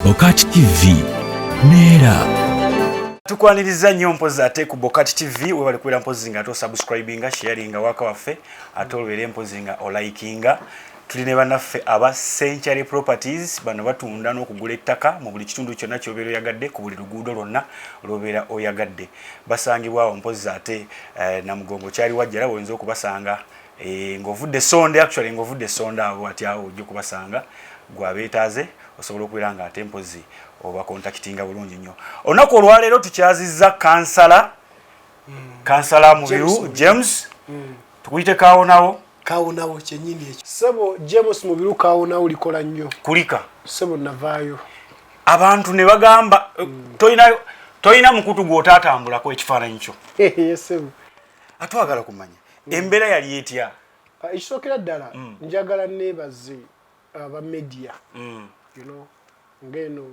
Bokati TV Nera tukwaniriza nnyo mpozi ate ku Bokati TV we bali kwera mpozi nga to subscribinga sharinga waka waffe atolwere mpozi nga olikinga tuline banaffe aba Century Properties bano batunda n'okugula ettaka mu buli kitundu kyonna ky'obeera oyagadde ku buli luguudo lwonna lw'obeera oyagadde basangibwa mpozi ate na mugongo kyali wajjala oyinza okubasanga ng'ovudde sonde actually ng'ovudde sonde abo ati awo ojja kubasanga gwabeetaaze osobola okubeera nga ate mpozi oba contactinga bulungi nnyo olunaku olwaleero tukyazizza kansala Mubiru James tukuyite kaawonawo kyenyini ekyo sebo James Mubiru kaawonawo likola nnyo kulika sebo navaayo abantu ne bagamba toyina mukutu gw'otaatambulako ekifaananyi kyo yesebo atwagala kumanya embeera yali etya ekisookera ddala njagala neebaze aba media you know ngeno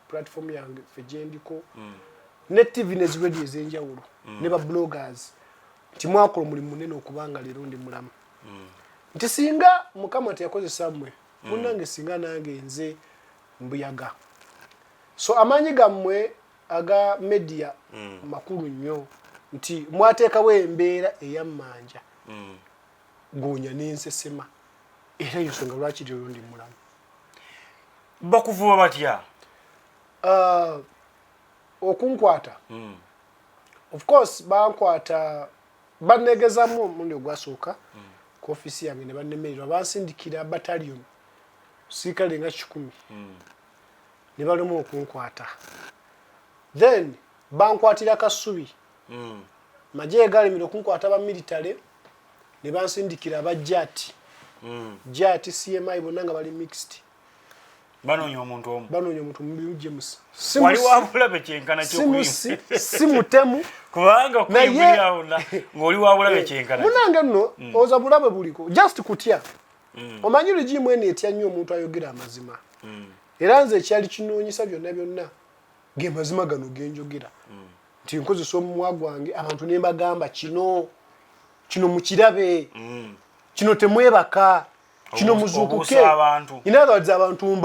platform yange fejendiko ne TV ne radio ezenjawulo ne ba bloggers timwakola mulimu munene okubanga lero ndi mulamu nti singa mukama teyakozesa mmwe munange singa nange nze mbuyaga so amanyi gammwe aga media makulu nnyo nti mwateekawo embeera ey'ammanja goonya n'ensesema era yensonga lwaki lero ndi mulamu bakuvuba batya okunkwata of course bankwata banegezamu omundi ogwasooka ku ofisi yange ne bannemererwa bansindikira battalion siikale nga 10 ne balema okunkwata then bankwatira Kasubi magye galimira okunkwata ba military ne bansindikira abajjati jati CMI bonna nga bali mixed banoonya omuntu Mubiru James wali wabulabe kyenkana ky'okuyima si mutemu kubanga okuyimulyawo ng'oli wabulabe kyenkana munange nno oza bulabe buliko just kutya omanyi regimu eno etya nnyo omuntu ayogera amazima era nze ekyali kinoonyesa byonna ng'amazima gano genjogera nti nkozesa omumwa gwange abantu ne mbagamba kino mukirabe kino temwebaka kino muzuukuke inaadhawadde abantu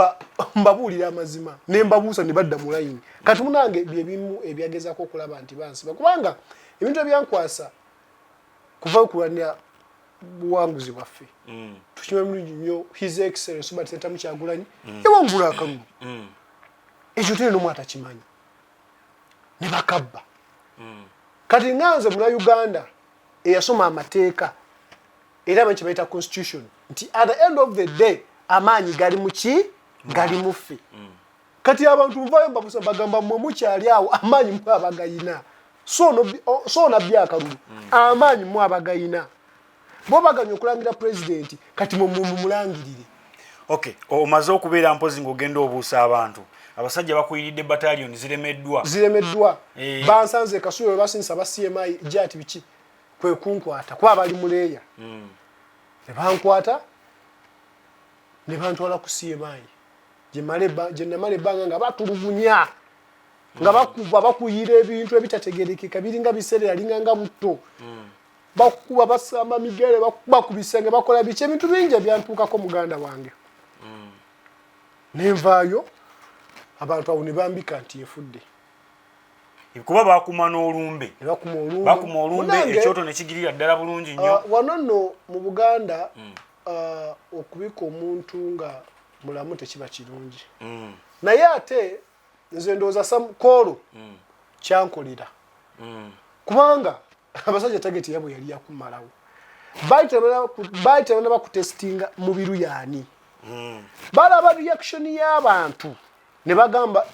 mbabuulira amazima ne mbabuusa ne badda mu layini kati munange byebimu ebyagezaako okulaba nti bansiba kubanga ebintu ebyankwasa kuva okulwanira buwanguzi bwaffe tukima mulungi nnyo his excellence Obatenta Kyagulanyi yawangula akalulu ekyo tene n'omu atakimanyi ne bakabba kati nganze muna Uganda eyasoma amateeka era amanyi kyebayita constitution nti at the end of the day amaanyi gali muki gali muffe kati abantu mvayo mbabusa bagamba mmwe mukyali awo amaanyi mwe abagayina so nabbi akalulu amaanyi mwe abagayina bo baganya okulangira president kati mulangirire okay omaze okubeera mpozi ng'ogenda obuusa abantu abasajja bakuyiridde battalion ziremeddwa bansanze Kasubi basinsa ba CMI jati biki kwe kunkwata kwa bali muleya ne bankwata ne bantwala ku CMI je namale banga nga batulugunya nga bakuba bakuyira ebintu ebitategerekeka biringa biseera linganga butto bakuba basamba migere bakubisenge bakola biche ebintu bingi byantukako muganda wange nenvaayo abantu abo ne bambika nti efudde kuba bakuma olumbe ekyoto ne kigirira ddala bulungi nnyo wano nno mu Buganda okubika omuntu nga mulamu tekiba kirungi naye ate nze ndowooza samukolo kyankolera kubanga abasajja tageti yabo yali yakumalawo bayita bakutestinga Mubiru yaani balaba reaction y'abantu ne bagamba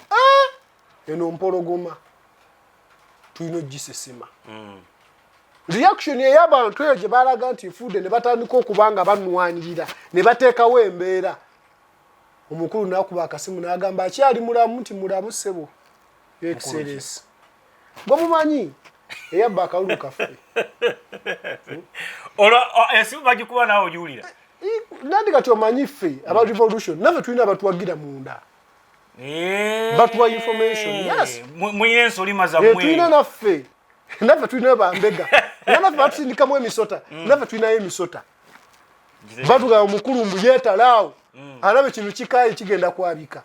eno mpologoma tulina gisesema reaction y'abantu eyo gye balaga nti nfudde ne batandika okubanga banwanirira ne bateekawo embeera omukulu n'akuba akasimu n'agamba akyali mulamu nti mulamu ssebo excellence gwe mumanyi eyabba akalulu kaffe esimu bagikuba naawe ogiwulira nandi kati omanyi ffe aba revolution naffe tulina abatuwagira munda batuwa information yes muyina ensolima zammwe tulina naffe tulina bambega naffe batusindikamu emisota naffe tulinayo emisota batugamba omukulu mbu yeetalaawo alabe kintu kikaayi kigenda kwabika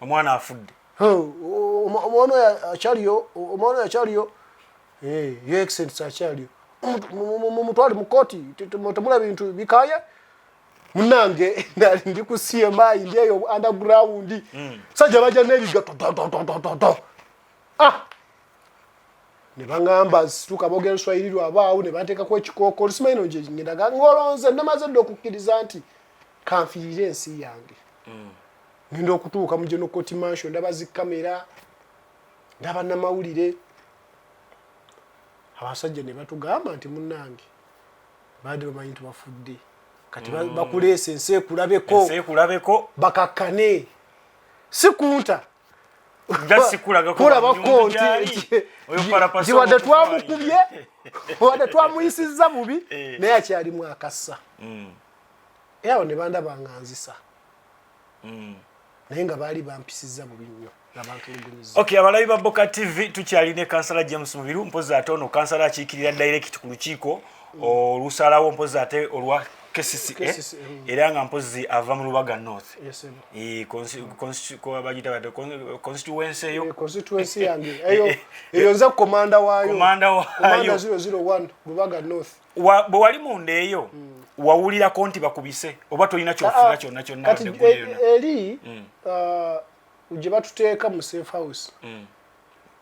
omwana afudde omwana achaliyo your excellency achaliyo mutwali mukoti temula bintu bikaya munange ndi ku CMI ndiyo underground sajja baja nebiga ne bangamba situka bogera Swahili lwabaawo ne bateeka ku ekikoko lusimaino nje ngenda ngolonze namaze okukkiriza nti kanfiire ensi yange ngenda okutuuka mu General Court Mansion ndaba zi kamera ndaba namawulire abasajja ne batugamba nti munnange baade bamanyi nti bafudde kati bakuleese ensi ekulabeko bakakkane sikunta wadde twamukubye wadde twamuyisizza bubi naye akyalimu akassa awo ne bandaba nga nzisa naye nga baali bampisizza bubi nnyo n'abantulugunyizibwa. Okay, abalabi ba Boka TV tukyalina Councillor James Mubiru mpozi ate ono Councillor akiikirira direct ku lukiiko olusalawo mpozi ate olwa KCCA era nga mpozi ava mu Lubaga North. Constituency yange eyo nza komanda waayo komanda 001 Lubaga North. Bwe wali munda eyo wawulira konti bakubise oba tolina kyofuna kyonna kati eri uje batuteeka mu safe house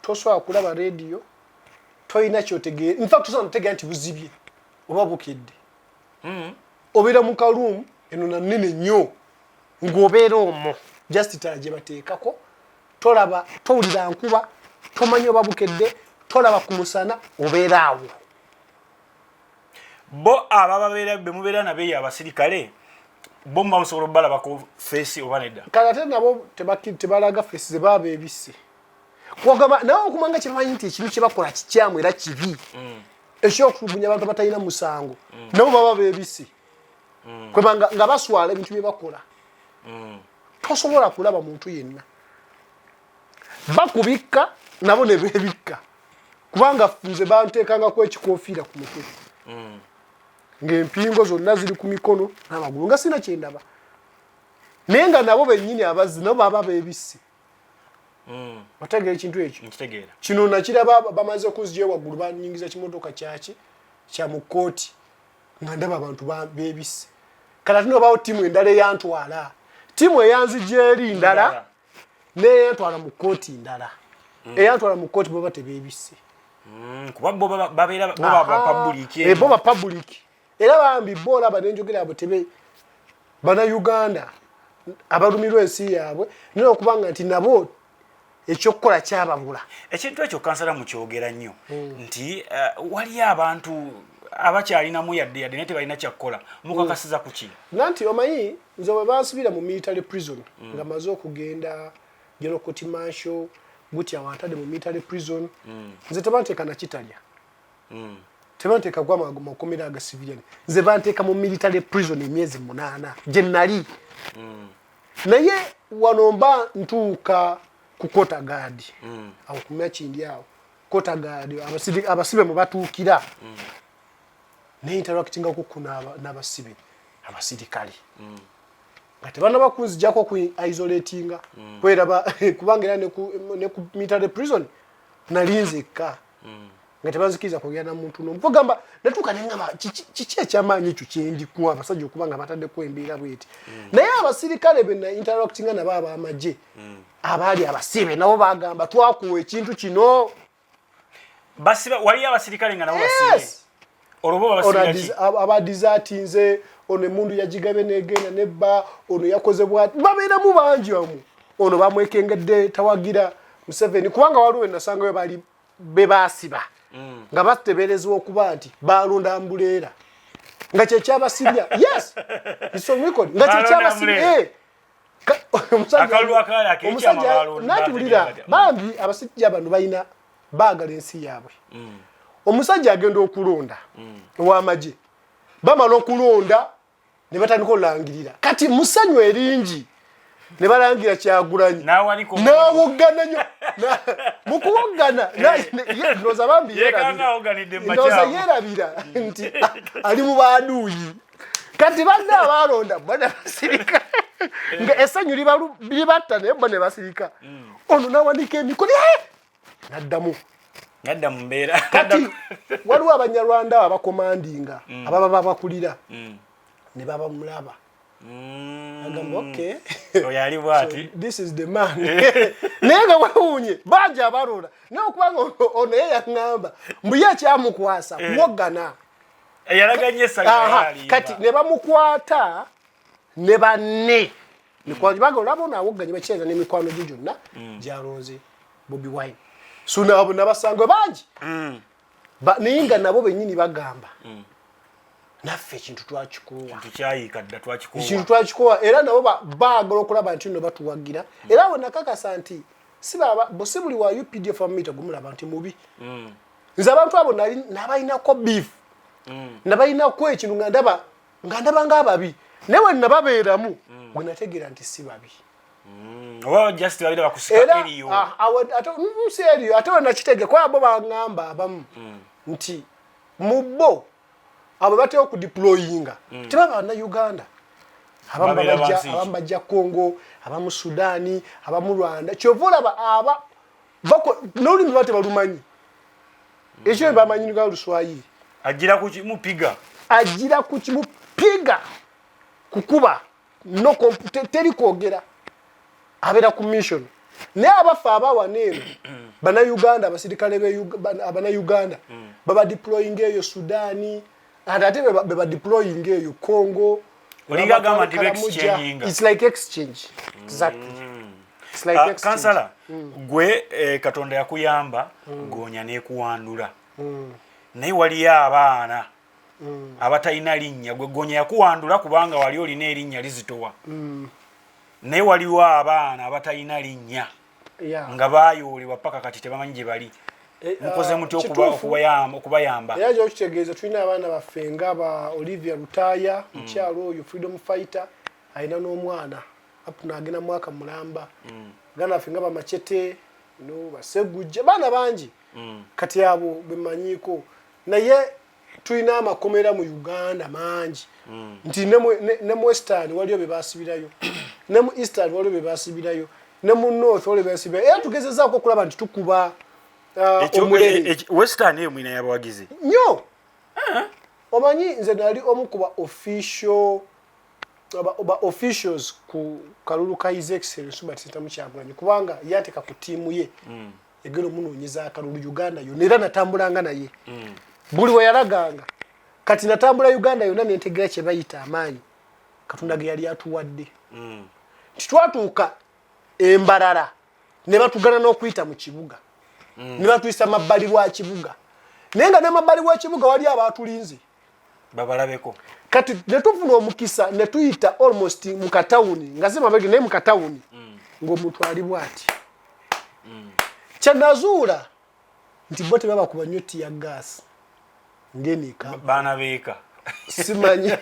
toswa kulaba radio toyina kyotegeera in fact toswa ntegeera nti buzibye oba bukedde obeera mu kalumu eno nanene nnyo ng'obeera omwo just tala gye bateekako tolaba towulira nkuba tomanya oba bukedde tolaba ku musana obeera awo bo abababeera be mubeera nabeeyo abasirikale bo musobola balabako face oba nedda kale ate nabo tebalaga face ze baba ebisse kwagamba nawe okumanga kyebamanyi nti ekintu kye bakola kikyamu era kibi ekyokulugunya abantu abatalina musango nabo baba beebisse kwebanga nga baswala ebintu bye bakola tosobola kulaba muntu yenna bakubikka nabo ne beebikka kubanga nze banteekangako ekikoofiira ku mutwe ng'empingo zonna ziri ku mikono n'amagulu nga sina kyendaba naye nga nabo bennyini abazzi nabo baba beebisse otegeera ekintu ekyo kino nakiraba bamaze okuzigyayo waggulu banyingiza kimotoka kyaki kya mu kkooti nga ndaba abantu beebisse kale ate nobaawo ttiimu endala eyantwala ttiimu eyanzigya eri ndala neyantwala mu kkooti ndala eyantwala mu kkooti boba tebeebisse kuba bo babeera bo ba public era bambi bola abanenjogera abo tebe bana Uganda abalumirwa ensi yaabwe naye okubanga nti nabo ekyokukola kyababula ekintu ekyo kansala mukyogera nnyo nti wali abantu abakyalinamu yadde naye tebalina kyakukola mukakasiza ku ki nanti omanyi nze bwe bansibira mu military prison nga maze okugenda General Court Martial gutya wantadde mu military prison nze tebanteeka na kitalya tebanteeka gwa makomera aga civilian nze banteeka mu military prison emyezi 8 gye nali naye wano mba ntuuka ku kota gaadi awo kumya kindi awo kota gaadi abasibe mu batuukira ne interactinga ku n'abasibe abasirikale nga tebanaba kunzijjako ku isolatinga kweraba kubanga era ne ku military prison nalinzekka nga tebanzikiriza kugenda muntu n'omu kugamba natuuka ne ngamba kiki ekyamaanyi ekyo kyendikuwa abasajja okubanga bataddeko embeera bweti naye abasirikale be na interactinga nabo ab'amagye abaali abasibe nabo bagamba twakuwa ekintu kino basiba wali abasirikale nga nabo basibe olobo abasirikale abadizatinze ono emundu yagigabe negenda nebba ono yakoze bwati babeeramu bangi omu ono bamwekengedde tawagira Museveni kubanga waliwo nasangayo bali bebasiba nga bateberezebwa okuba nti balonda ambuleera nga kyekyabasibya yes isomwikodi nga kyekyabasibya omusajja natulira bambi abasajja bano balina baagala ensi yaabwe omusajja agenda okulonda ow'amagye bamala okulonda ne batandika olangirira kati musanyu eringi ne balangira Kyagulanyi n'awoggana nnyo mukuwoggana ndoza bambi yerabira nti ali mu baaduuyi kati banne abalonda bwana basirika nga essanyu libatta naye bwana basirika ono nawanika emikono naddamu mbeera kati waliwo abanyarwanda abakomandinga ababa babakulira ne baba mulaba agamba okay oyali bwati this is the man naye nga wewuunye bangi abalonda naye okubanga ono ye yaŋŋamba mbuye ekyamukwasa kuwoggana eyalaganye esagayali kati ne bamukwata ne banne baga olaba ono awogganye bakireeza n'emikwano gye gyonna gyalonze Bobi Wine so nabo nabasangwe bangi naye nga nabo bennyini bagamba naffe ekintu twakikowa era nabo baagala okulaba nti nno batuwagira era we nakakasa nti si buli wa UPDF amita gumulaba nti mubi nze abantu abo nabalinako beef nabalinako ekintu nga ndaba ng'ababi naye we nababeeramu bwe nategeera nti si babi ate we nakitege kuba bo baŋŋamba abamu nti mu bo abo batera okudeployinga tebaba bannayuganda abamu bajja Congo abamu Sudaani abamu Rwanda kyova olaba n'olulimi lwa tebalumanyi ekyo bamanyi nga Luswayiri agira kukimupiga kukuba teri kwogera abeera ku mission naye abafa abawaneeno bannayuganda abasirikale abannayuganda baba deploying eyo Sudaani ate beba deploying eyo Congo olinga gamba nti exchange it's like exchange exactly it's like exchange Councillor gwe Katonda yakuyamba gonya n'ekuwandula naye waliyo abaana abatalina linnya gwe gonya yakuwandula kubanga wali olina erinnya lizitowa naye waliwo abaana abatalina linnya nga baayolebwa paka kati tebamanyi gye bali mukoze muti okubayamba era gye okitegeeza tulina abaana baffe nga ba Olivia Lutaaya mukyalo oyo freedom fighter alina n'omwana naagenda mwaka mulamba gana baffe nga bamachete basegujja baana bangi kati abo bemanyiiko naye tulina amakomera mu Uganda mangi nti ne mu Western waliyo be basibirayo ne mu Eastern waliyo be basibirayo ne mu North waliyo be basibirayo era tugezezaako okulaba nti tukuba Western eyo mwina yabawagizi nnyo omanyi nze nali omu ku officials ku kalulu ka His Excellency Batista Mukyagulanyi kubanga yateeka ku ttiimu ye egera omunoonyeza akalulu Uganda yonna era natambulanga naye buli we yalaganga kati natambula Uganda yonna nentegera kye bayita amaanyi Katonda ge yali atuwadde titwatuuka embalala ne batugana n'okuyita mu kibuga ne batuyisa mabbali wa kibuga naye nga ne mabbali wa kibuga wali abaatulinze babalabeko kati ne tufuna omukisa ne tuyita almost mu katawuni nga si mabega naye mu katawuni ng'omuntu ali bw'ati kyanazuula nti bo tebaba kuba nnyo tiya gaasi ngenika baana beeka simanyi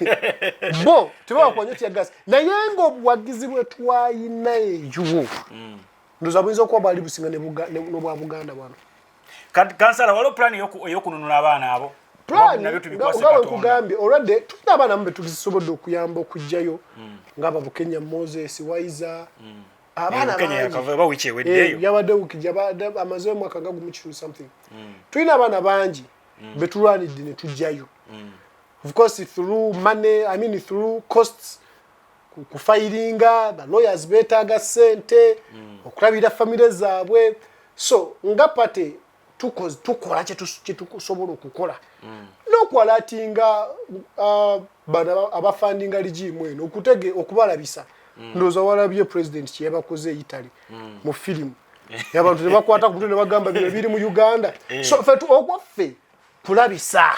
bo tebaba kuba nnyo tiya gaasi naye ng'obuwagizi bwe twayina eyo ndoza buyinza okuba bwali businga n'obwa Buganda bwano Councillor waliwo plan ey'okununula abaana abo nga wekugambye olwadde tulina abaana mu be tusobodde okuyamba okujjayo ng'Ababukenya Moses Waiza abaana yabadde wiki amaze omwaka nga gumu kitundu something tulina abaana bangi be tulwanidde ne tujjayo of course through money through costs kufayiringa ba lawyers beetaaga ssente okulabira famire zaabwe so nga pate tukola kye tukusobola okukola n'okwalatinga bano abafandinga ligimu eno okubalabisa ndowooza walabye president kye yabakoze Italy mu firimu abantu ne bakwata ku mutwe ne bagamba bino biri mu Uganda so ffe ogwaffe kulabisa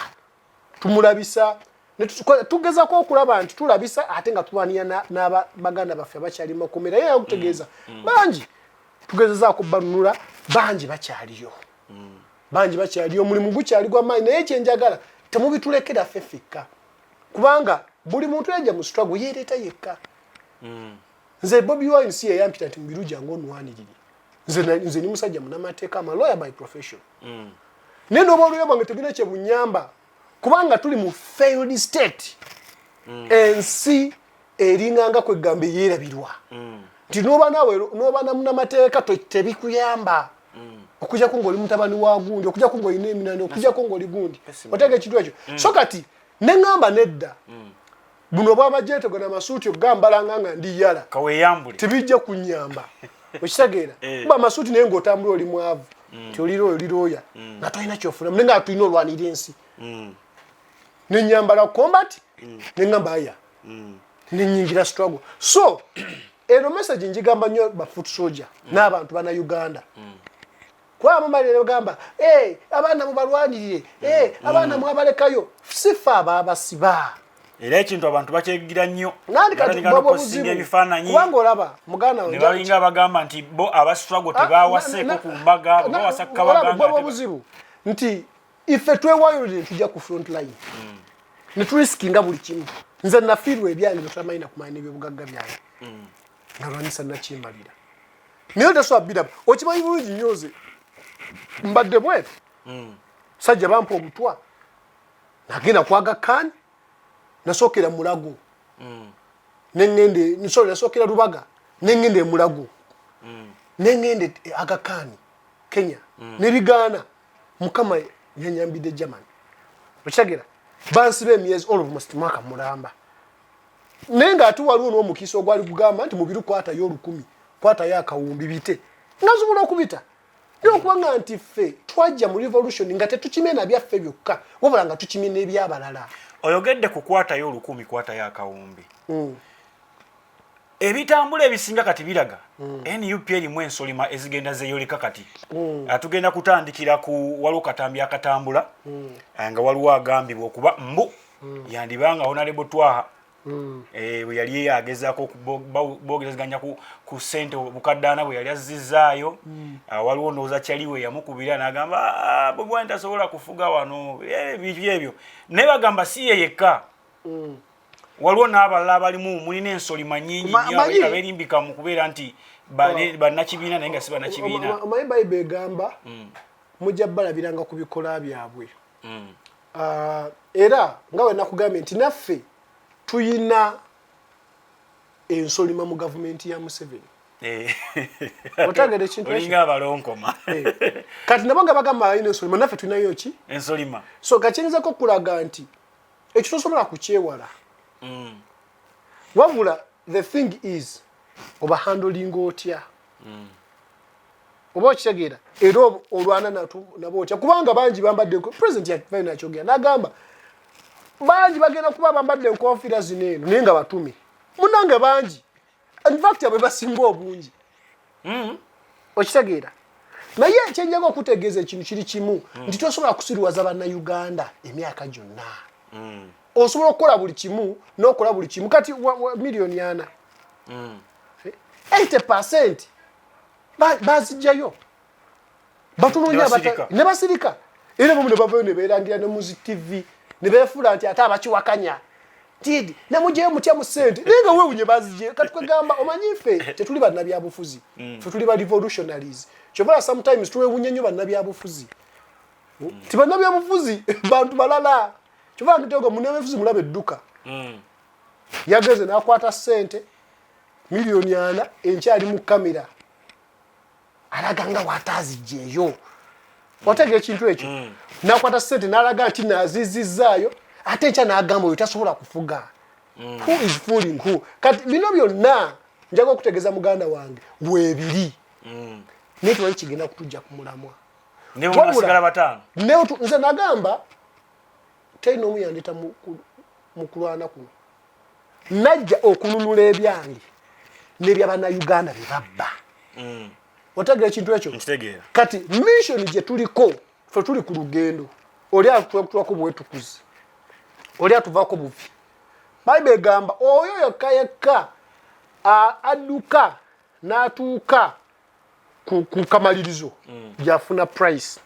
tumulabisa tugezako okulaba nti tulabisa ate nga tulwanira n'abaganda baffe abakyali makomera ye yakutegeeza bangi tugezezaako banunula bangi bakyaliyo omulimu gukyali gw'amaanyi naye kyenjagala temubitulekera ffe ffekka kubanga buli muntu yajja mu struggle yeereeta yekka nze Bobi Wine si yeyampita nti mubiru jangu onwanirire nze ni musajja munamateeka ama lawyer by profession naye n'oba olulyo bwange tegina kye bunyamba kubanga tuli mu failed state ensi eringanga Kwegamba yerabirwa nti noba na munamateeka tebikuyamba okujja ko ng'oli mutabani wa gundi okujja ko ng'olina eminano okujja ko ng'oli gundi otega ekintu ekyo so kati neŋŋamba nedda buno bw'amagye tegona amasuuti okugambalanga nga ndi yala kaweyambule tebijja kunyamba okitegeera kuba amasuuti naye ng'otambula oli mwavu ti olirooya nga tolina kyofunamu naye nga tulina olwanira ensi nenyambala combat neŋŋamba aya nenyingira struggle so eno message njigamba nnyo ba foot soldier n'abantu bana Uganda kwa mumalire bagamba abaana mubalwanirire abaana mwabalekayo sifa abasiba era ekintu abantu bakyegira nnyo nandi kati babo buzibu ebifaananyi kubanga olaba muganda ne balinga bagamba nti bo abastruggle tebawaseeko ku mbaga bawasakka baganga babo buzibu nti ife twewayulire tujja ku front line ne turiskinga buli kimu nze nafiirwa ebyange betamanyi nakumanya n'ebyobugagga byange nalwanisa nakimbalira naye tesobabira okimanyi bulungi nyoze mbadde bwetu sajja bampa obutwa nagenda kwaga kani nasookera mulago nasookera lubaga neŋŋende mulago neŋŋende agakani Kenya nebigaana mukama yanyambidde Germany okitegeera bansiba emyezi almost mwaka mulamba naye ng'ate waliwo n'omukiisa ogwali kugamba nti Mubiru kwatayo 1,000 kwatayo akawumbi bite nga nsobola okubita naye okubanga nti ffe twajja mu revolution nga tetukimye na byaffe byokka wabula nga tukimye n'ebyabalala oyogedde kukwatayo 1,000 kwatayo akawumbi ebitambula ebisinga kati biraga NUP erimu ensolima ezigenda zeyoleka kati atugenda kutandikira ku waliwo katambi akatambula nga waliwo agambibwa okuba mbu yandibanga honorable Twaha bwe yali agezaako bogerezaganya ku ssente bukaddaana bwe yali azzizaayo waliwo ndowooza kyaliwe yamukubira n'agamba bwe bwani tasobola kufuga wano bintu ebyo naye bagamba si ye yekka waliwo n'abalala abalimu mulina ensolima nnyingi nnyo aberimbika mu kubeera nti bannakibiina naye nga si bannakibiina omanyi Bayibuli egamba mujja balabiranga ku bikola byabwe era nga we nakugambye nti naffe tuyina ensolima mu gavumenti ya Museveni otagera ekintu olinga abalonkoma kati nabo nga bagamba balina ensolima naffe tulinayo ki ensolima so gakyenzako okulaga nti ekyo tosobola kukyewala wabula the thing is oba handling otya oba okitegeera era olwana nabo otya kubanga bangi bambadde president yakifaayo nakyogera n'agamba bangi bagenda kuba bambadde enkofiira zino eno naye nga batumi munange bangi infact abwe basinga obungi okitegeera naye ekyenjaga okutegeeza ekintu kiri kimu nti tosobola kusiriwaza bannayuganda emyaka gyonna osobola okukola buli kimu n'okola buli kimu kati miliyoni 4 80% bazijjayo batunoonya ne basirika era bomu ne bavayo ne beerangira ne muzi TV ne beefuula nti ate abakiwakanya tidi namugyeyo mutya mu ssente naye nga weewunye bazijje kati kwegamba omanyi ffe tetuli bannabyabufuzi ffe tuli ba revolutionaries kyobola sometimes tuweewunye nnyo bannabyabufuzi ti bannabyabufuzi bantu balala kyobola nkitego munnabyabufuzi mulaba edduka yageze n'akwata ssente miliyoni 4 enkyali mu kamera alaga nga watazijjeeyo otega ekintu ekyo n'akwata ssente n'alaga nti naazizizaayo ate enkya n'agamba oyo tasobola kufuga who is fooling who kati bino byonna njaga okutegeeza muganda wange weebiri naye tumanyi kigenda kutujja ku mulamwa nze nagamba talina omu yandeta mu kulwana kuno najja okununula ebyange n'ebyabannayuganda bye babba otegera ekintu ekyo kati mission gye tuliko ffe tuli ku lugendo oli atutwako bwetukuzi oli atuvaako buvi Bayibuli egamba oyo yokka yekka adduka n'atuuka ku kamalirizo gy'afuna price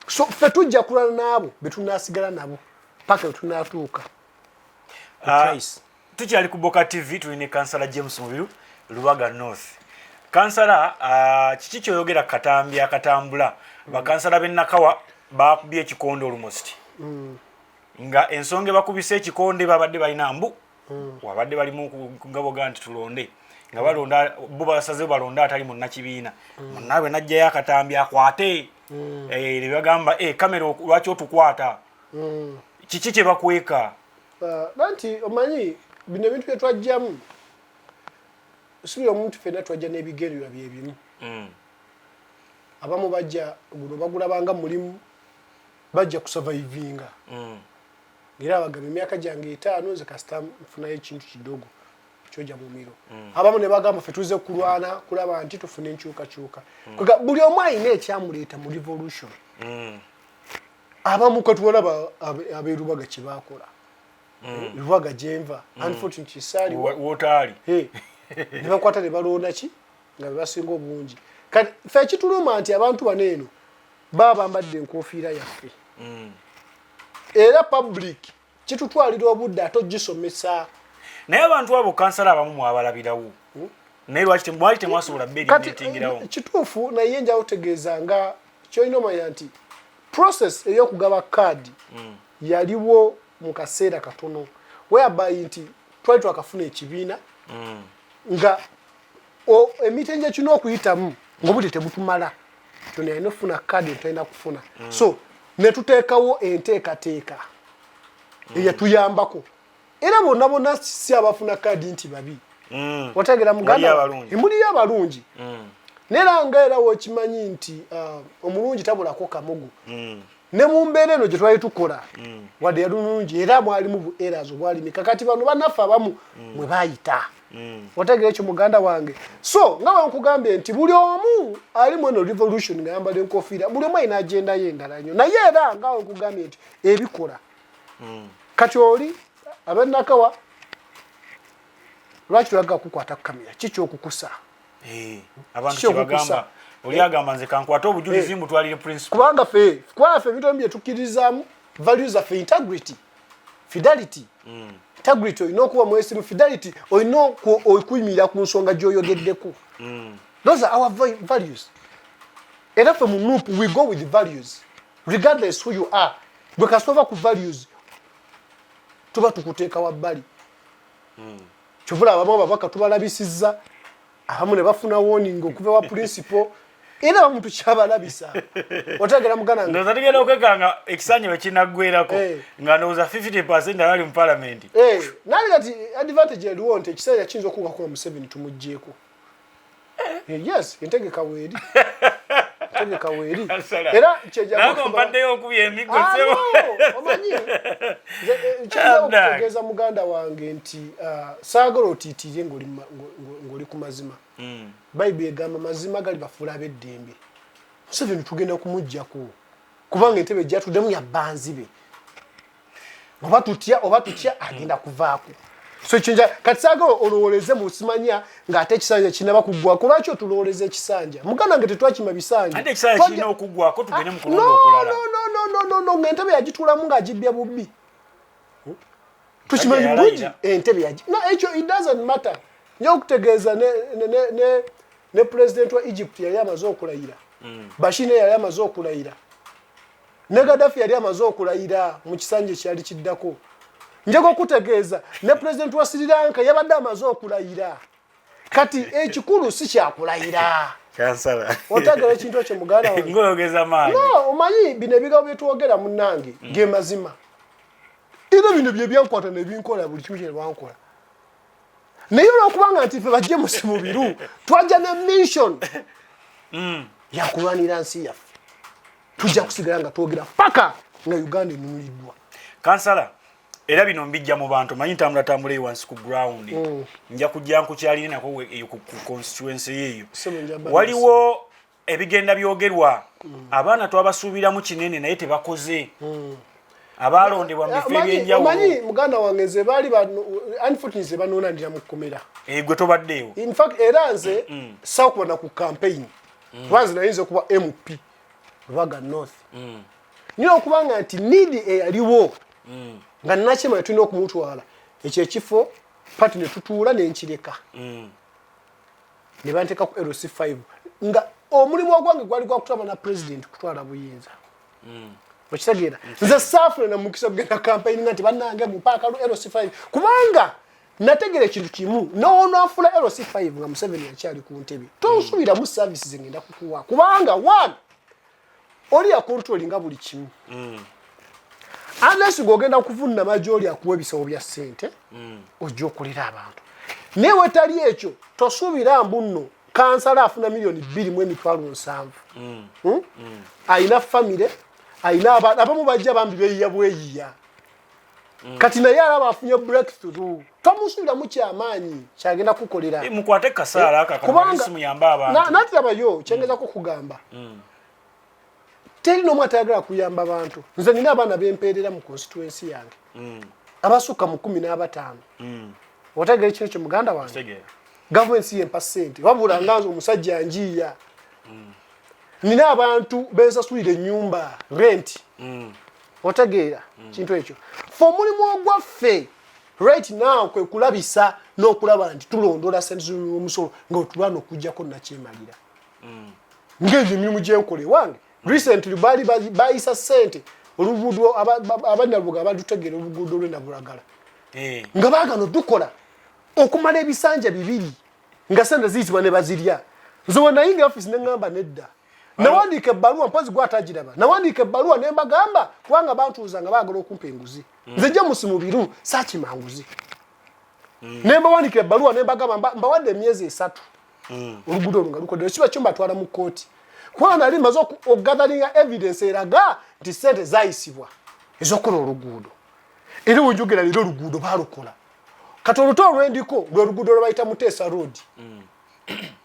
so ffe tujja kulwana naabo betunaasigala nabo paka betunaatuuka tukyali ku Boka TV tulina Councillor James Mubiru Lubaga North. Councillor kiki kyoyogera katambi akatambula bakansala b'ennakawa bakubye ekikondo almost nga ensonge bakubise ekikonde babadde balina mbu wabadde balimu kugabo ganti tulonde nga balonda bo basaze balonda atali mu nakibiina munnawe najja yakatambi akwate ne bagamba kamera lwaki otukwata kiki kye bakweka nanti omanyi bino bintu bye twajjamu sibyo omuntu fena twajja n'ebigererwa bye bimu abamu bajja guno bagulabanga mulimu bajja kusurvivinga era abagamba emyaka gyange 5 nze kasita nfunayo ekintu kidogo kyoja mu miro abamu ne bagamba fe tuze kulwana kulaba nti tufune enkyukakyuka buli omu alina ekyamuleeta mu revolution abamu katulaba abeerubaga kye baakola rubaga jenva unfortunately sali wotali ne bakwata ne balonda ki nga basinga obungi kati fe kituluma nti abantu baneeno baba mbadde enkofiira yaffe era public kitutwalira obudde atogisomesa naye abantu abo kansala abamu mwabalabirawo naye lwaki temwasobola beetingirawo kituufu naye nja otegeeza nga kyolina omanya nti process ey'okugaba kaadi yaliwo mu kaseera katono whereby nti twali twakafuna ekibiina nga emitenje kino okuyitamu ng'obudde tebutumala tona yalina okufuna kaadi entulina kufuna so ne tuteekawo enteekateeka eyatuyambako era bonna bonna si abafuna kaadi nti babi otegera muganda emuliyo abalungi nera nga era wokimanyi nti omulungi tabulako kamugu ne mu mbeera eno gye twali tukola wadde yali mulungi era mwalimu bu errors obwalimika kati bano bannaffe abamu mwe baayita otegera ekyo muganda wange so nga wankugambye nti buli omu ali mu eno revolution nga yambala enkofiira buli omu alina agenda ye endala nnyo naye era nga wankugambye nti ebikola kati oli abennakawa lwaki tulaga kukwata kamera kikyokukusa abantu kyebagamba oli agamba nze kankwata obujulizi mbutwalire principle kubanga ffe ebintu bye tukkiririzaamu values zaffe integrity fidelity integrity olina okuba mwesimu fidelity olina okuyimirira ku nsonga gy'oyogeddeko those are our values era ffe mu nup we go with the values regardless who you are bwe kasova ku values tuba tukuteeka wabbali kyovula abamu ababaka tubalabisizza abamu ne bafuna warning okuva wa principal era abamu tukyabalabisa otegera mugana ndoza tugenda okwekanga ekisanye bwekinaggwerako nga ndowooza 50% abali mu palamenti naye kati advantage eriwo nti ekisanja kiyinza okuwako Museveni tumuggyeeko yes entegeka weeri era kyejampaddeyo okubya emigo sebo omanyi kyezaokutegeeza muganda wange nti saagala otiitire ng'oli ku mazima bayibuli egamba mazima gali bafuula ab'eddembe Museveni tugenda kumuggyako kubanga entebe gyatuddemu yabbanzi be oba tutya agenda kuvaako so chinja kati saagala olowoleze mu simanya ng'ate ekisanja kinaba kuggwako lwaki otulowoleza ekisanja muganda nge tetwakima bisanja ate ekisanja kirina okuggwako tugende mu kulonda okulala no ng'entebe yagitulamu ng'agibbya bubbi tukimanyi bulungi entebe ekyo it doesn't matter nja okutegeeza ne president wa Egypt yali amaze okulayira Bashir yali amaze okulayira ne Gaddafi yali amaze okulayira mu kisanja ekyali kiddako njego okutegeeza ne president wa Sri Lanka yabadde amaze okulayira kati ekikulu si kyakulayira kansala otegera ekintu ekyo muganda wange ngoyogeza maanyi no omanyi bino ebigambo byetwogera munnange ge mazima era bino bye byankwata ne binkola buli kimu kye bankola naye olwokubanga nti ffe bajje Mubiru twajja ne mission yakulwanira nsi yaffe tujja kusigala nga twogera paka nga Uganda enunuliddwa kansala era bino mbijja mu bantu manyi ntambula wansi ku ground nja kujja nkukyalire nako ku constituency yeeyo waliwo ebigenda byogerwa abaana twabasuubiramu kinene naye tebakoze abalondebwa mu bifo ebyenjawulo manyi muganda wange ze baali unfortunately banoonandira mu kkomera gwe tobaddeewo in fact era nze saakubona ku campaign lwanze nayinza okuba MP Rubaga North nina okubanga nti need eyaliwo nga nakima tulina okumutwala ekyo ekifo pati ne tutuula n'enkireka ne banteeka ku LC5 nga omulimu ogwange gwali gwa kutama na president kutwala buyinza okitegeera nze saafuna na mukisa kugenda campaign nti bannange mu paaka LC5 kubanga nategere ekintu kimu n'ono afula LC5 nga Museveni yakyali ku ntebe tonsuubira mu services ngenda kukuwa kubanga one oli yakontrolinga buli kimu unless gogenda kuvunna majoli akuwa ebisawo bya ssente ojja okulira abantu naye wetali ekyo tosuubira mbunno kansala afuna milioni 2.7 ayina famire ayina abamu bajja bambi beyiya bweyiya kati naye alaba afunye breakthrough tomusuubira mu kyamaanyi kyagenda kukolera mukwate kasaala akakamalizi muyamba abantu natirabayo kyengezako kugamba teri n'omu atayagala kuyamba abantu nze nina abaana bempeerera mu constituency yange abasukka mu 15 otegera ekino kyo muganda wange gavumenti yempa ssente wabula nganze omusajja njiya nina abantu bensasulira ennyumba rent otegeera kintu ekyo fe omulimu ogwaffe right now kwe kulabisa n'okulaba nti tulondola ssente z'omusolo ng'otulwana okujjako nakyemalira ng'ebyo emirimu gyenkole wange recently bali bayisa ssente oluguudo abanyalubuga abalutegeera oluguudo lw'enabulagala nga baagano dukola okumala ebisanja 2 nga ssente ziyitibwa ne bazirya nze wenayinga office neŋŋamba nedda nawandiika ebbaluwa mpozi gwatagiraba nawandiika ebbaluwa ne mbagamba kubanga bantuuza nga baagala okumpa enguzi nze James Mubiru saakimanguzi ne mbawandiika ebbaluwa ne mbagamba mbawadde emyezi 3 oluguudo olwo nga lukodde kiba kyo mbatwala mu kkooti kubanga nali maze okugatharinga evidence eraga nti ssente zayisibwa ez'okukola oluguudo era wenjogera leero oluguudo baalukola kati oluto olwendiko lwe luguudo lwe bayita Muteesa Road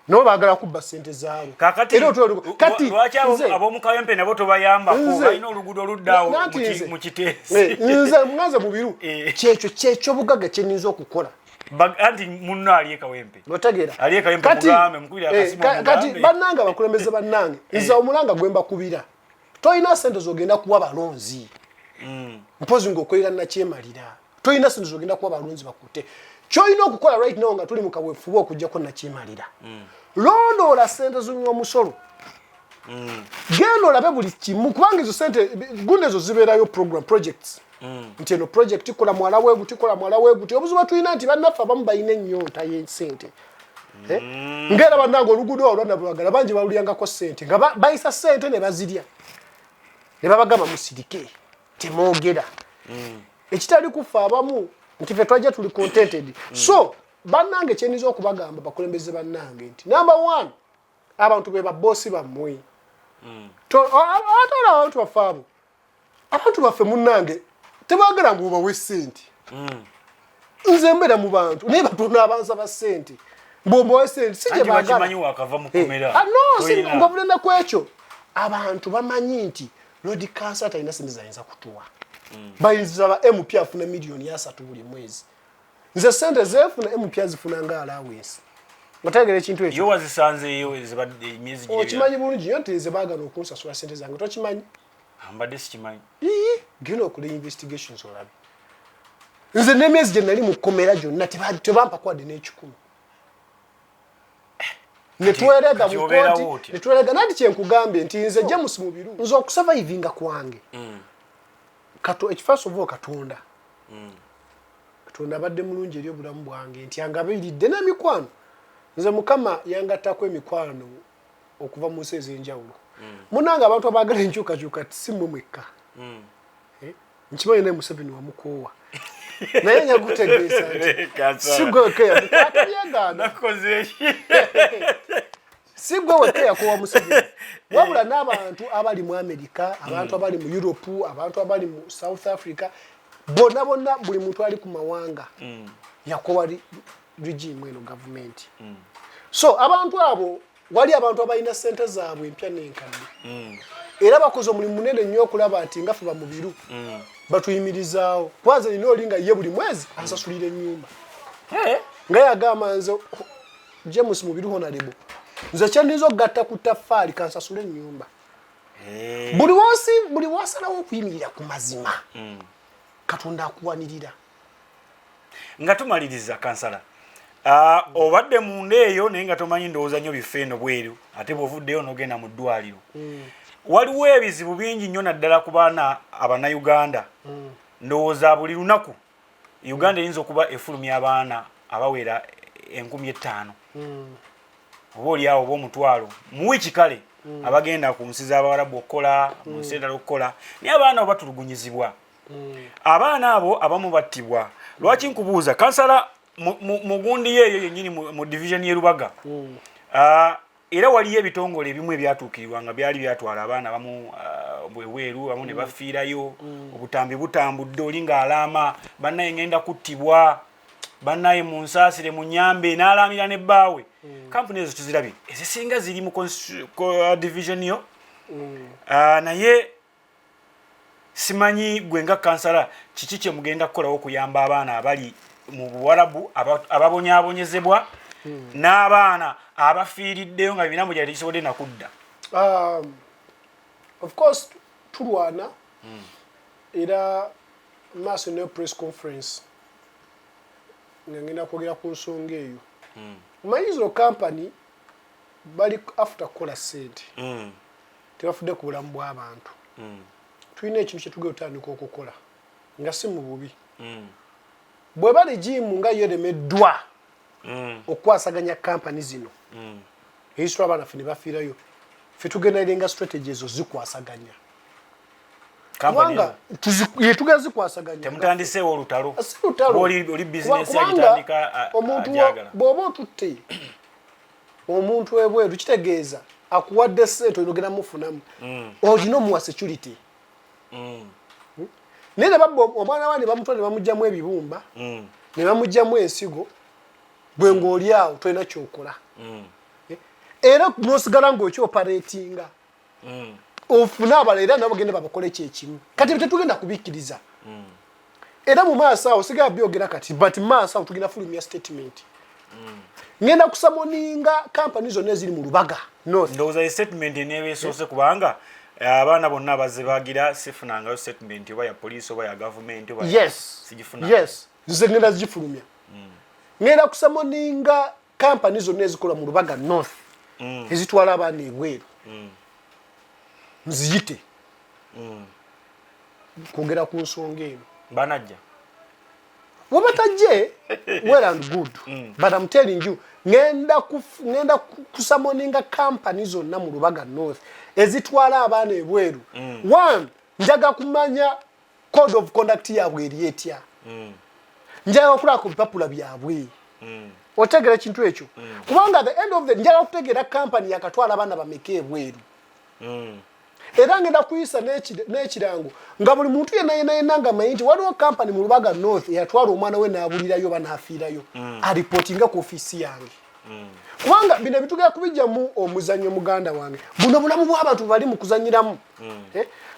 nabo baagala kubba ssente zaabo kati lwaki ab'omukawempe nabo tobayambako balina oluguudo oluddawo mu Kiteesi nze mwanze Mubiru kyekyo bugagga kye nninza okukola anti munno ali ekawempe otegeera ali ekawempe mugambe mukubira akasimu kati bannanga bakulembeze bannange nze omulanga gwemba kubira toyina ssente zogenda kuwa balonzi mpozi ng'okolera nakyemalira toyina ssente zogenda kuwa balonzi bakute kyoyina okukola right now nga tuli mu kaweefuba okujjako nakyemalira londoola ssente z'omusolo genda olabe buli kimu kubanga ezo ssente gundi ezo zibeerayo program projects nti eno project ikola mwala weeguti ikola mwala weeguti obuzibu tulina nti bannaffe abamu balina ennyonta y'ensente ng'era bannange oluguudo olwanabulagala bangi balulyangako ssente nga bayisa ssente ne bazirya ne babagamba musirike temwogera ekitali kufa abamu nti ffe twajja tuli contented so bannange kyenyiza okubagamba bakulembeze bannange nti number 1 abantu be baboosi bammwe ate abantu baffe abo abantu baffe munnange tebaagala mbubawe ssente nze mbeera mu bantu naye batona abansaba ssente mbombawe ssente si gye baagala ku ekyo abantu bamanyi nti Lord Councillor talina ssente zayinza kutuwa bayinza ba MP afuna miliyoni 3 buli mwezi nze ssente zeefuna MP azifuna nga allowance otegere ekintu ekyo yo wazisanzeeyo ezibadde emyezi gye okimanyi bulungi yo nti nze baagala okunsasula ssente zange tokimanyi ambadde sikimanyi genda okola investigations olabe nze n'emyezi gye nali mu kkomera gyonna tebampa kwadde n'ekikumi netwerega mu kooti netwerega nati kyenkugambye nti nze James Mubiru nze okusurvivinga kwange ekifaaso oba Katonda Katonda abadde mulungi eri obulamu bwange nti yangabiridde n'emikwano nze Mukama yangattako emikwano okuva mu nsi ez'enjawulo munanga abantu abaagala enkyukakyuka si mmwe mwekka nkimanyi naye Museveni wamukoowa naye nyagutegeeza nti si gwe wekka yamukwata byengana si gwe wekka yakoowa Museveni wabula n'abantu abali mu Amerika abantu abali mu Europe abantu abali mu South Africa bonna buli muntu ali ku mawanga yakoowa regime eno gavumenti so abantu abo wali abantu abalina ssente zaabwe empya n'enkadde era bakoze omulimu munene nnyo okulaba nti nga ffe Bamubiru batuyimirizaawo kwanza nina oli nga ye buli mwezi ansasulira ennyumba nga yagamba nze James Mubiru honorable nze kyenniza okugatta ku ttaffaali kansasula ennyumba buli wasalawo okuyimirira ku mazima Katonda akuwanirira nga tumaliriza kansala obadde munda eyo naye nga tomanyi ndowooza nnyo bifeeno bweru ate bw'ovuddeyo n'ogenda mu ddwaliro waliwo ebizibu bingi nnyo naddala ku baana abannayuganda ndowooza buli lunaku Uganda eyinza okuba efulumya abaana abawera 5,000 oba oliawo oba omutwalo mu wiiki kale abagenda ku nsi z'Abawarabu okukola mu nsi endala okukola naye abaana abo batulugunyizibwa abaana abo abamu battibwa lwaki nkubuuza kansala mu gundi yeeyo yennyini mu division y'e Lubaga era waliyo ebitongole ebimu ebyatuukirirwa nga byali byatwala abaana bamu bweweeru abamu ne bafiirayo obutambi butambudde oli ng'alaama bannaye ngenda kuttibwa bannaye mu nsaasire mu nyambe n'alaamira n'ebbaawe kampuni ezo tuzirabye ezisinga ziri mu division yo naye simanyi gwe nga kansala kiki kye mugenda kukolawo okuyamba abaana abali mu Buwarabu ababonyaabonyezebwa n'abaana abafiiriddeyo nga binamu gyali kisobodde nakudda. Of course tulwana era maaso ne press conference ngenda kwogera ku nsonga eyo mayiziro company bali after kola sente tebafudde ku bulamu bw'abantu tulina ekintu kye tugenda otandika okukola nga si mu bubi bwe bali jimu nga yeremeddwa okwasaganya company zino eyiswa abaana ffe ne bafiirayo ffe tugenda erenga strategy ezo zikwasaganya kubanga tugenda zikwasaganya temutandiseewo olutalo oli bizinesi agitandika ajagala bw'oba otutte omuntu ebweru kitegeeza akuwadde ssente oyinogera mufunamu olina omuwa security naye ne babba omwana wa ne bamutwala ne bamugyamu ebibumba ne bamugyamu ensigo bwe ng'oli awo tolina kyokola era n'osigala ng'okyoparatinga ofune abala era nabo bagende babakole kyekimu kati tetugenda kubikkiriza era mu maaso awo sigala byogera kati but mu maaso awo tugenda fulumya statement ngenda kusamoninga kampani zonna eziri mu Lubaga North ndowooza statement eneeba esoose kubanga abaana bonna abazze baagira sifunangayo statement oba ya poliisi oba ya gavumenti oba sigifunanga nze ngenda zigifulumya ngenda kusamoninga kampani zonna ezikola mu Lubaga North ezitwala abaana ebweru nziyite kwogera ku nsonga eno banajja wabatajje well and good but I'm telling you ngenda kusamoninga kampani zonna mu Lubaga North ezitwala abaana ebweru one njaga kumanya code of conduct yabwe eri etya njaga okulaba ku bipapula byabwe otegera ekintu ekyo kubanga the end of the njaga kutegera kampani yakatwala abaana bameka ebweru era ngenda kuyisa n'ekirango nga buli muntu yenna nga mayinti waliwo kampani mu Lubaga North eyatwala omwana we n'abulirayo banaafiirayo aripotinga ku ofiisi yange kubanga bino bitugera kubijjamu omuzannyo muganda wange buno bulamu bw'abantu bali mu kuzanyiramu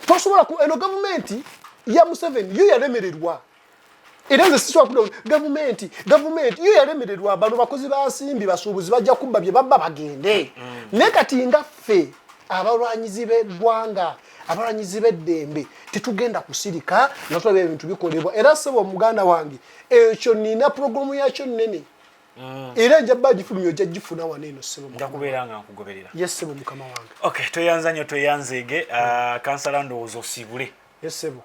tosobola ku eno gavumenti ya Museveni yo yalemererwa era nze sisobola kuda gavumenti yo yalemererwa bano bakozi ba nsimbi basuubuzi bajja kubba bye babba bagende naye kati nga ffe abalwanyizi b'eggwanga abalwanyizi b'eddembe tetugenda kusirika nga tulaba ebintu bikolebwa era ssebo muganda wange ekyo nina programu yakyo nnene era njabba gifulumya ojja gifuna wano eno ssebo njakubeera nga nkugoberera yes ssebo mukama wange okay toyanza nnyo toyanzeege kansala ndowooza osiibule yes ssebo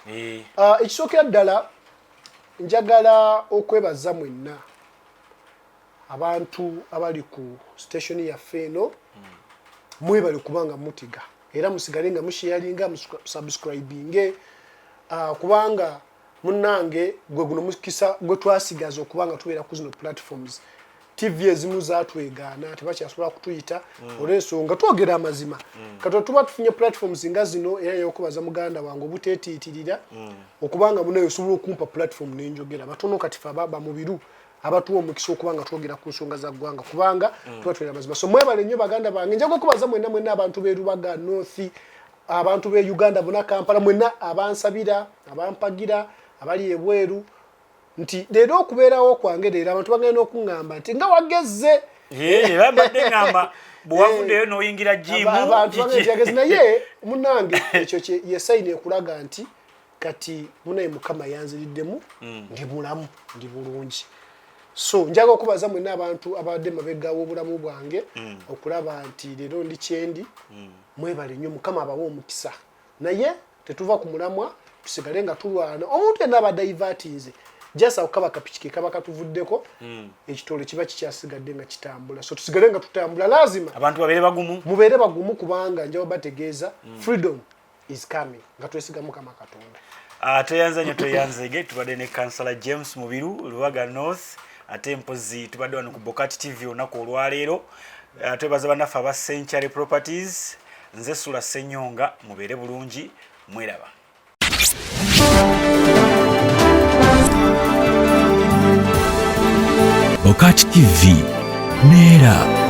ekisookera ddala njagala okwebaza mwenna abantu abali ku station yaffe eno mwebale kubanga mutiga era musigale nga musharinga subscribing kubanga munnange gwe guno mukisa gwe twasigaza okubanga tubeera ku zino platforms TV ezimu zatwegaana tebakyasobola kutuyita olw'ensonga twogera amazima kati tuba tufunye platforms nga zino era yokubaza muganda wange obuteetiitirira okubanga munayo osobola okumpa platform n'enjogera batono kati fe ababa Mubiru abatuwa omukisa okubanga twogera ku nsonga za ggwanga kubanga tuba twera amazima so mwebale nnyo baganda bange njaga okubaza mwenna abantu b'e Lubaga North abantu b'e Uganda bonna Kampala mwenna abansabira abampagira abali ebweru nti leero okubeerawo kwange leero abantu bagenda okuŋŋamba nti nga wagezze babadde ŋŋamba bwewavuddeyo n'oyingira jimu abantu bagenda naye munnange ekyo ye sayini ekulaga nti kati munaye Mukama yanziriddemu ndi mulamu ndi bulungi so njaga okubaza mwenna abantu abadde mabega w'obulamu bwange okulaba nti leero ndi kyendi mwebale nnyo mukama abawa omukisa naye tetuva ku mulamwa tusigale nga tulwana omuntu yenna abadde divertinze jasa okaba kapikike kaba katuvuddeko ekitolo kiba kikyasigadde nga kitambula so tusigale nga tutambula lazima abantu babeere bagumu kubanga njawo bategeeza freedom is coming nga twesigamu kama katonda toyanza nyo toyanzege tubadde ne Councillor James Mubiru Lubaga North ate mpozi tubadde wano ku Bokati TV olunaku olwaleero twebaza bannaffe aba Century Properties nze SULA SSENYONGA mubeere bulungi mweraba Bokati TV neera